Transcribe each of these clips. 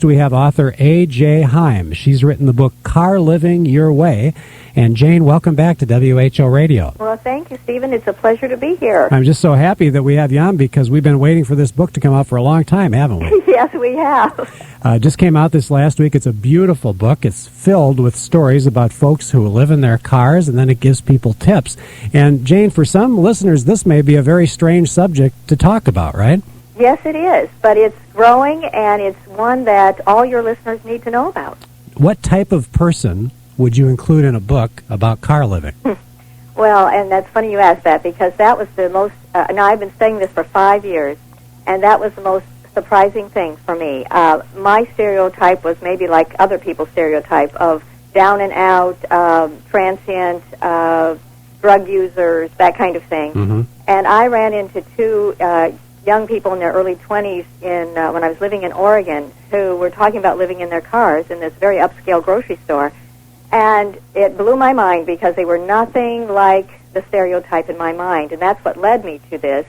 Next, we have author A.J. Heim. She's written the book Car Living Your Way. And Jane, welcome back to WHO Radio. Well, thank you, Stephen. It's a pleasure to be here. I'm just so happy that we have you on because we've been waiting for this book to come out for a long time, haven't we? Yes, we have. Just came out this last week. It's a beautiful book. It's filled with stories about folks who live in their cars, and then it gives people tips. And Jane, for some listeners, this may be a very strange subject to talk about, right? Yes, it is, but it's growing, and it's one that all your listeners need to know about. What type of person would you include in a book about car living? Well, and that's funny you asked that, because that was the most, now I've been studying this for 5 years, and that was the most surprising thing for me. My stereotype was maybe like other people's stereotype of down and out, transient, drug users, that kind of thing. Mm-hmm. And I ran into two young people in their early 20s when I was living in Oregon who were talking about living in their cars in this very upscale grocery store. And it blew my mind because they were nothing like the stereotype in my mind. And that's what led me to this.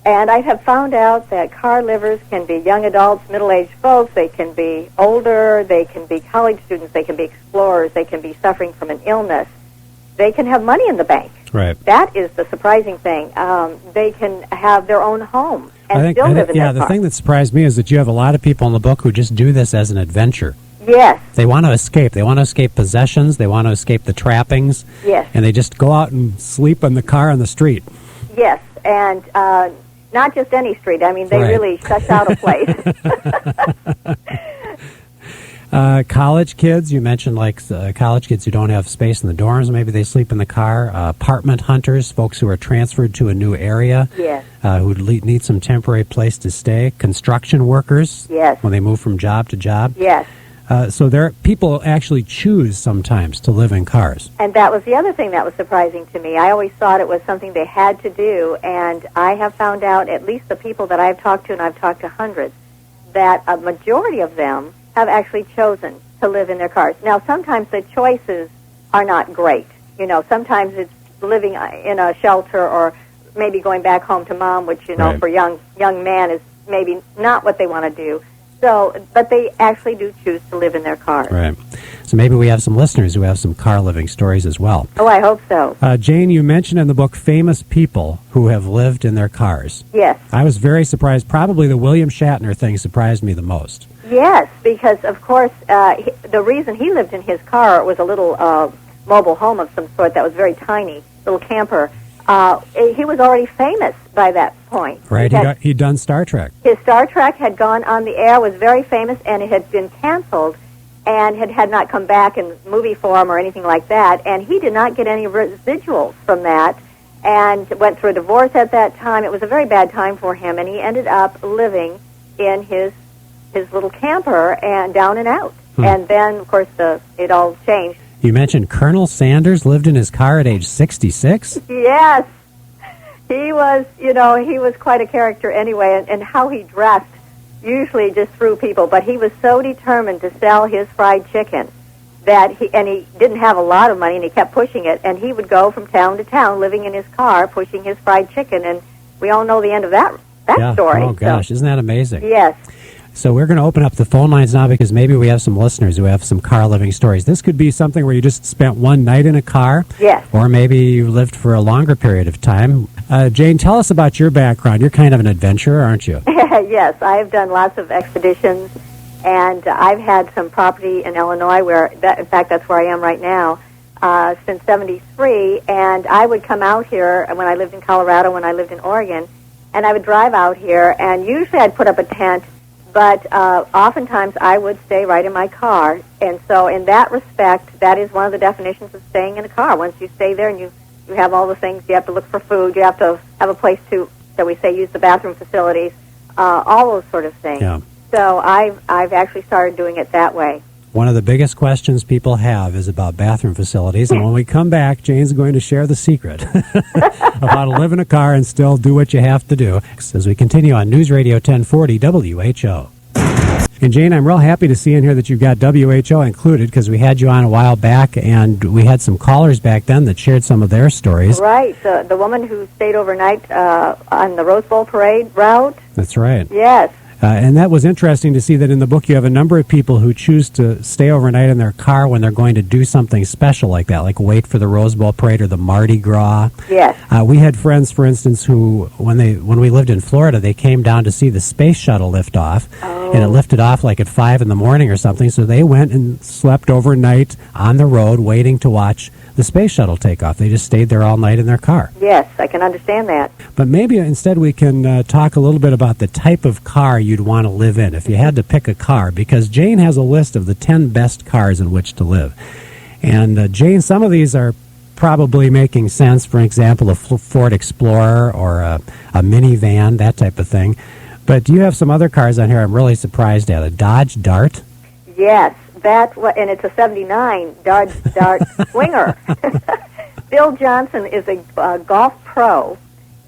And I have found out that car livers can be young adults, middle-aged folks, they can be older, they can be college students, they can be explorers, they can be suffering from an illness. They can have money in the bank. Right. That is the surprising thing. They can have their own home and still live in their car. The thing that surprised me is that you have a lot of people in the book who just do this as an adventure. Yes. They want to escape. They want to escape possessions. They want to escape the trappings. Yes. And they just go out and sleep in the car on the street. Yes, and not just any street. I mean, they really suss out a place. College kids, you mentioned like college kids who don't have space in the dorms, maybe they sleep in the car. Apartment hunters, folks who are transferred to a new area, yes. Who need some temporary place to stay. Construction workers, yes. when they move from job to job. Yes. So people actually choose sometimes to live in cars. And that was the other thing that was surprising to me. I always thought it was something they had to do, and I have found out, at least the people that I've talked to, and I've talked to hundreds, that a majority of them have actually chosen to live in their cars. Now, sometimes the choices are not great. You know, sometimes it's living in a shelter or maybe going back home to mom, which, you know, for young man is maybe not what they want to do. So, but they actually do choose to live in their cars. Right. So maybe we have some listeners who have some car living stories as well. Oh, I hope so. Jane, you mentioned in the book famous people who have lived in their cars. Yes. I was very surprised. Probably the William Shatner thing surprised me the most. Yes, because, of course, the reason he lived in his car was a little mobile home of some sort that was very tiny, little camper. He was already famous by that point. Right, he'd done Star Trek. His Star Trek had gone on the air, was very famous, and it had been canceled and had not come back in movie form or anything like that, and he did not get any residuals from that and went through a divorce at that time. It was a very bad time for him, and he ended up living in his little camper and down and out. And then, of course, it all changed. You mentioned Colonel Sanders lived in his car at age 66? Yes. He was quite a character anyway, and how he dressed usually just threw people, but he was so determined to sell his fried chicken that he didn't have a lot of money, and he kept pushing it, and he would go from town to town living in his car pushing his fried chicken, and we all know the end of that story. Oh, gosh, isn't that amazing? Yes. So we're going to open up the phone lines now because maybe we have some listeners who have some car living stories. This could be something where you just spent one night in a car. Yes. Or maybe you lived for a longer period of time. Jane, tell us about your background. You're kind of an adventurer, aren't you? Yes, I've done lots of expeditions, and I've had some property in Illinois in fact, that's where I am right now, since 73, and I would come out here when I lived in Colorado, when I lived in Oregon, and I would drive out here, and usually I'd put up a tent, but oftentimes I would stay right in my car. And so in that respect, that is one of the definitions of staying in a car. Once you stay there and you have all the things, you have to look for food, you have to have a place to, shall we say, use the bathroom facilities, all those sort of things. Yeah. So I've actually started doing it that way. One of the biggest questions people have is about bathroom facilities, and when we come back, Jane's going to share the secret of how to live in a car and still do what you have to do as we continue on News Radio 1040 WHO. And Jane, I'm real happy to see in here that you've got WHO included because we had you on a while back, and we had some callers back then that shared some of their stories. Right, the woman who stayed overnight on the Rose Bowl parade route. That's right. Yes. And that was interesting to see that in the book you have a number of people who choose to stay overnight in their car when they're going to do something special like that, like wait for the Rose Bowl Parade or the Mardi Gras. Yes. We had friends, for instance, who, when we lived in Florida, they came down to see the space shuttle lift off. Oh. And it lifted off like at 5 in the morning or something, so they went and slept overnight on the road waiting to watch the space shuttle take off. They just stayed there all night in their car. Yes, I can understand that. But maybe instead we can talk a little bit about the type of car you'd want to live in if you had to pick a car, because Jane has a list of the 10 best cars in which to live. And Jane, some of these are probably making sense. For example, a Ford Explorer or a minivan, that type of thing. But do you have some other cars on here I'm really surprised at? A Dodge Dart? Yes, and it's a 79 Dodge Swinger. Bill Johnson is a golf pro,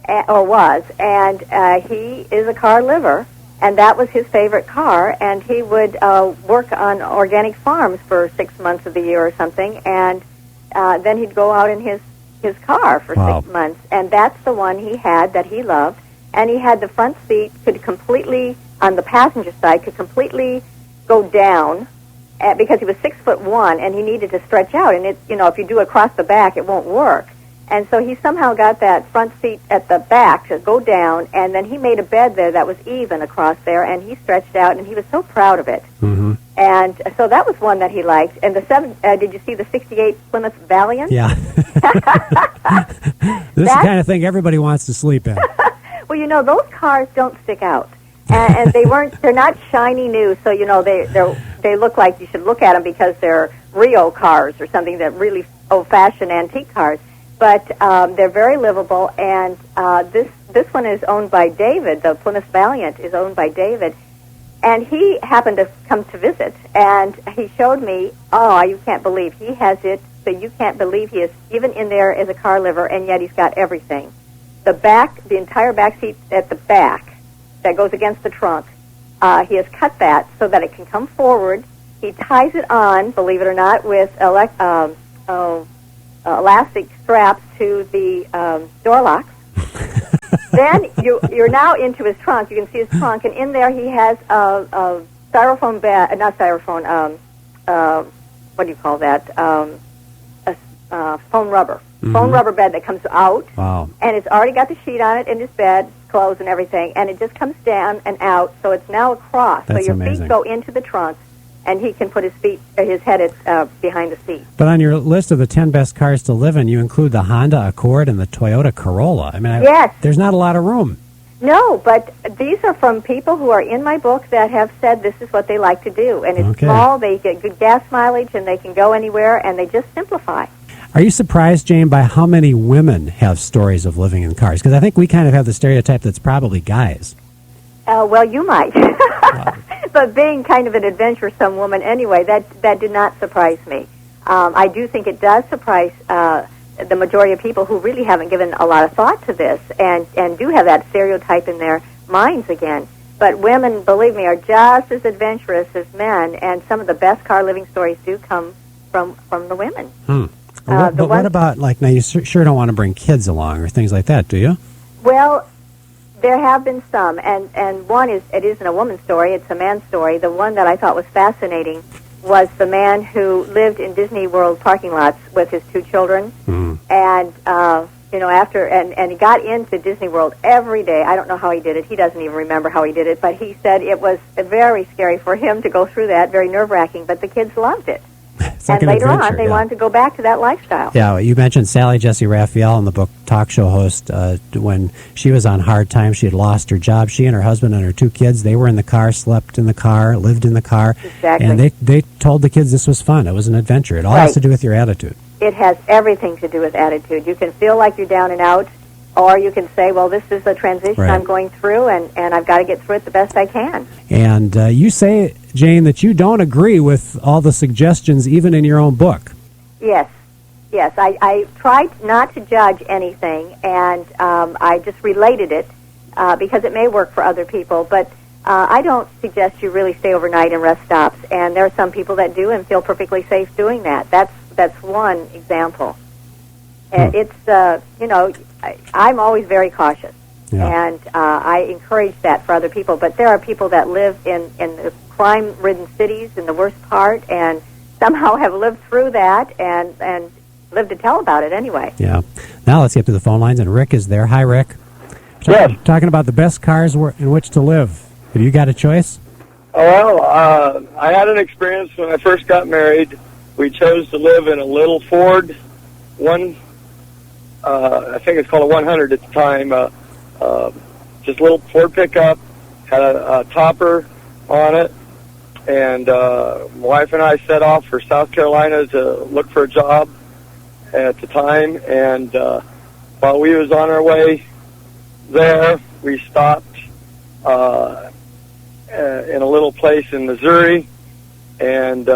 or was, and he is a car liver, and that was his favorite car, and he would work on organic farms for 6 months of the year or something, and then he'd go out in his car for 6 months, and that's the one he had that he loved. And he had the front seat could completely, on the passenger side, could completely go down because he was 6'1" and he needed to stretch out. And if you do across the back, it won't work. And so he somehow got that front seat at the back to go down, and then he made a bed there that was even across there, and he stretched out, and he was so proud of it. Mm-hmm. And so that was one that he liked. And did you see the 68 Plymouth Valiant? Yeah. This is the kind of thing everybody wants to sleep in. Well, those cars don't stick out, and they're not shiny new, so they look like you should look at them because they're Rio cars or something, that really old-fashioned antique cars. But they're very livable, and this one is owned by David. The Plymouth Valiant is owned by David, and he happened to come to visit, and he showed me. Oh, you can't believe he has it. So you can't believe he is even in there as a car liver, and yet he's got everything. The entire back seat at the back that goes against the trunk, he has cut that so that it can come forward. He ties it on, believe it or not, with elastic straps to the door locks. Then you're now into his trunk. You can see his trunk, and in there he has a styrofoam bed, not styrofoam, what do you call that? Foam rubber. Mm-hmm. Foam rubber bed that comes out. Wow. And it's already got the sheet on it in his bed, clothes and everything, and it just comes down and out, so it's now across. That's so your amazing. feet go into the trunk, and he can put his head behind the seat. But on your list of the 10 best cars to live in, you include the Honda Accord and the Toyota Corolla. I mean, yes. There's not a lot of room. No, but these are from people who are in my book that have said this is what they like to do. And it's small, they get good gas mileage, and they can go anywhere, and they just simplify. Are you surprised, Jane, by how many women have stories of living in cars? Because I think we kind of have the stereotype that's probably guys. Well, you might. But being kind of an adventuresome woman anyway, that did not surprise me. I do think it does surprise the majority of people who really haven't given a lot of thought to this and do have that stereotype in their minds again. But women, believe me, are just as adventurous as men, and some of the best car living stories do come from the women. But what about, now you sure don't want to bring kids along or things like that, do you? Well, there have been some, and one it isn't a woman's story, it's a man's story. The one that I thought was fascinating was the man who lived in Disney World parking lots with his 2 children, and he got into Disney World every day. I don't know how he did it. He doesn't even remember how he did it, but he said it was very scary for him to go through that, very nerve-wracking, but the kids loved it. Like and later on, they wanted to go back to that lifestyle. Yeah, you mentioned Sally Jesse Raphael in the book, talk show host. When she was on hard times, she had lost her job. She and her husband and her 2 kids, they were in the car, slept in the car, lived in the car. Exactly. And they told the kids this was fun. It was an adventure. It all has to do with your attitude. It has everything to do with attitude. You can feel like you're down and out, or you can say, well, this is a transition I'm going through, and I've got to get through it the best I can. And you say, Jane, that you don't agree with all the suggestions, even in your own book. Yes. I tried not to judge anything, and I just related it because it may work for other people, but I don't suggest you really stay overnight in rest stops, and there are some people that do and feel perfectly safe doing that. That's one example. It's, I'm always very cautious. Yeah. And I encourage that for other people. But there are people that live in the crime-ridden cities in the worst part and somehow have lived through that and lived to tell about it anyway. Yeah. Now let's get to the phone lines, and Rick is there. Hi, Rick. Yes. Talking about the best cars in which to live. Have you got a choice? Well, I had an experience when I first got married. We chose to live in a little Ford, I think it's called a 100 at the time, just a little Ford pickup, had a topper on it, and my wife and I set off for South Carolina to look for a job at the time, and while we was on our way there, we stopped in a little place in Missouri, and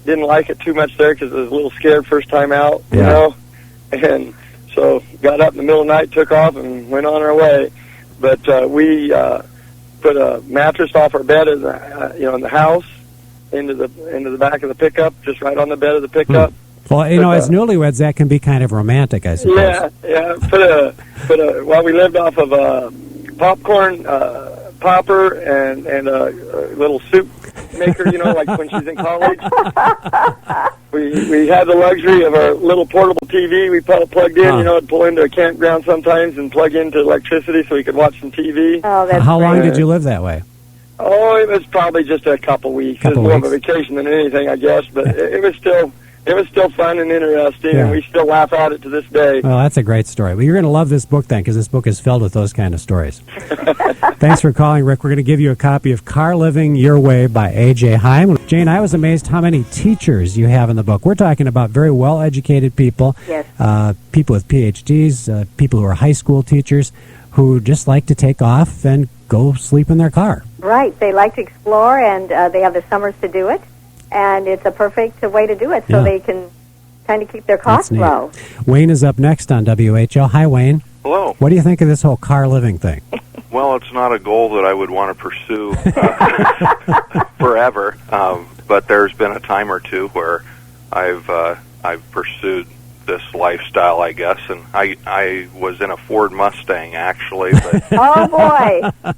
didn't like it too much there because I was a little scared first time out, you know, and so got up in the middle of the night, took off, and went on our way. But we put a mattress off our bed in the house into the back of the pickup, just right on the bed of the pickup. Well, as newlyweds, that can be kind of romantic, I suppose. Yeah. Well, we lived off of a popcorn popper and a little soup maker, like when she's in college. We had the luxury of our little portable TV. We plugged in, pull into a campground sometimes and plug into electricity so we could watch some TV. Oh, that's How long great. did you live that way? Oh, it was probably just a couple weeks. It was more of a vacation than anything, I guess, but it was still fun and interesting, and we still laugh at it to this day. Well, that's a great story. Well, you're going to love this book then, because this book is filled with those kind of stories. Thanks for calling, Rick. We're going to give you a copy of Car Living Your Way by A.J. Heim. Jane, I was amazed how many teachers you have in the book. We're talking about very well-educated people, people with PhDs, people who are high school teachers, who just like to take off and go sleep in their car. Right. They like to explore, and they have the summers to do it. And it's a perfect way to do it, so they can kind of keep their costs low. Wayne is up next on WHO. Hi, Wayne. Hello. What do you think of this whole car living thing? Well, it's not a goal that I would want to pursue forever, but there's been a time or two where I've pursued this lifestyle, I guess, and I was in a Ford Mustang, actually. But, oh, boy.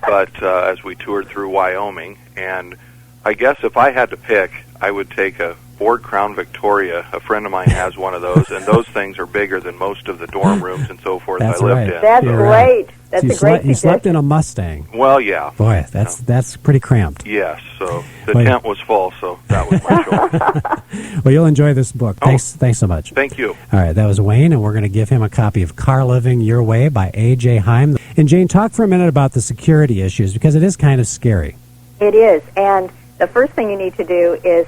but as we toured through Wyoming, and I guess if I had to pick, I would take a Ford Crown Victoria. A friend of mine has one of those, and those things are bigger than most of the dorm rooms and so forth That's I lived right. in. That's You're great. right. That's So a great you slept suggestion. in a Mustang. Well, yeah. Boy, that's pretty cramped. Yes, so the tent was full, so that was my choice. Well, you'll enjoy this book. Thanks so much. Thank you. All right, that was Wayne, and we're going to give him a copy of Car Living Your Way by A.J. Heim. And Jane, talk for a minute about the security issues, because it is kind of scary. It is, and the first thing you need to do is,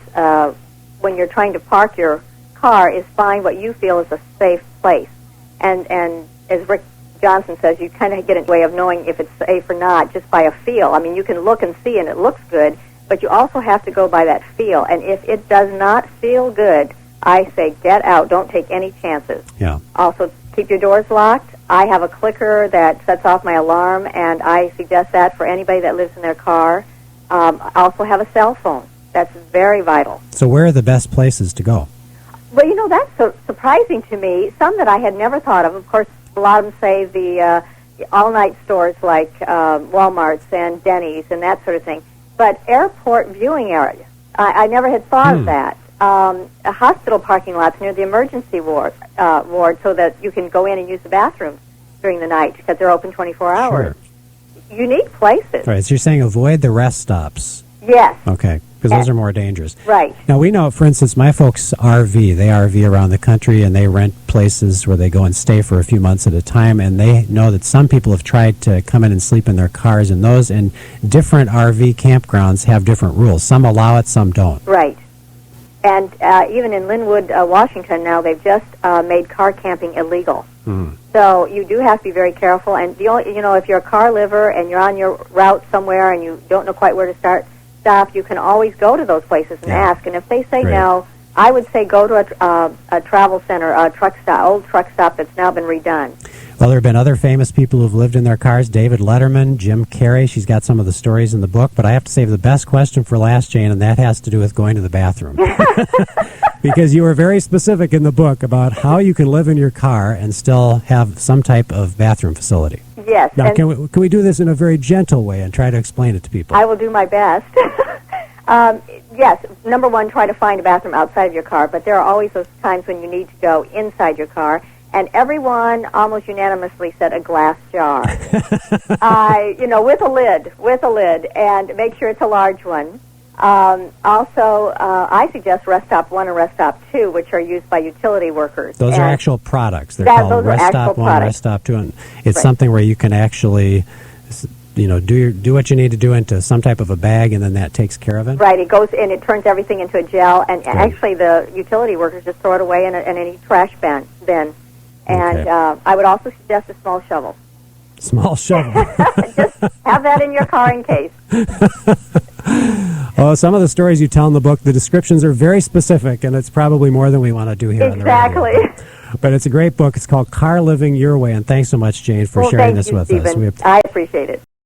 when you're trying to park your car, is find what you feel is a safe place. And as Rick Johnson says, you kind of get a way of knowing if it's safe or not just by a feel. I mean, you can look and see, and it looks good, but you also have to go by that feel. And if it does not feel good, I say get out. Don't take any chances. Yeah. Also, keep your doors locked. I have a clicker that sets off my alarm, and I suggest that for anybody that lives in their car. I also have a cell phone. That's very vital. So where are the best places to go? Well, that's so surprising to me. Some that I had never thought of. Of course, a lot of them say the all-night stores like Walmart's and Denny's and that sort of thing. But airport viewing area, I never had thought of that. Hospital parking lots near the emergency ward so that you can go in and use the bathroom during the night because they're open 24 hours. Sure. Unique places. All right, so you're saying avoid the rest stops. Yes. Okay, because those are more dangerous. Right. Now, we know, for instance, my folks RV. They RV around the country, and they rent places where they go and stay for a few months at a time, and they know that some people have tried to come in and sleep in their cars, and those in different RV campgrounds have different rules. Some allow it, some don't. Right. And even in Linwood, Washington, now they've just made car camping illegal. So you do have to be very careful. And if you're a car liver and you're on your route somewhere and you don't know quite where to stop, you can always go to those places and ask. And if they say no, I would say go to a travel center, a old truck stop that's now been redone. Well, there have been other famous people who've lived in their cars. David Letterman, Jim Carrey. She's got some of the stories in the book. But I have to save the best question for last, Jane, and that has to do with going to the bathroom. because you were very specific in the book about how you can live in your car and still have some type of bathroom facility. Yes. Now, can we do this in a very gentle way and try to explain it to people? I will do my best. Yes, number one, try to find a bathroom outside of your car, but there are always those times when you need to go inside your car, and everyone almost unanimously said a glass jar. With a lid, and make sure it's a large one. Also, I suggest Rest Stop 1 and Rest Stop 2, which are used by utility workers. Those are actual products. They're called Rest Stop 1, Rest Stop 2, and it's something where you can actually, do what you need to do into some type of a bag, and then that takes care of it. Right. It goes in. It turns everything into a gel, and actually the utility workers just throw it away in any trash bin. And I would also suggest a small shovel. Small shovel. Just have that in your car in case. Oh, some of the stories you tell in the book, the descriptions are very specific, and it's probably more than we want to do here on the radio. Exactly. But it's a great book. It's called Car Living Your Way, and thanks so much, Jane, for sharing this with us. I appreciate it.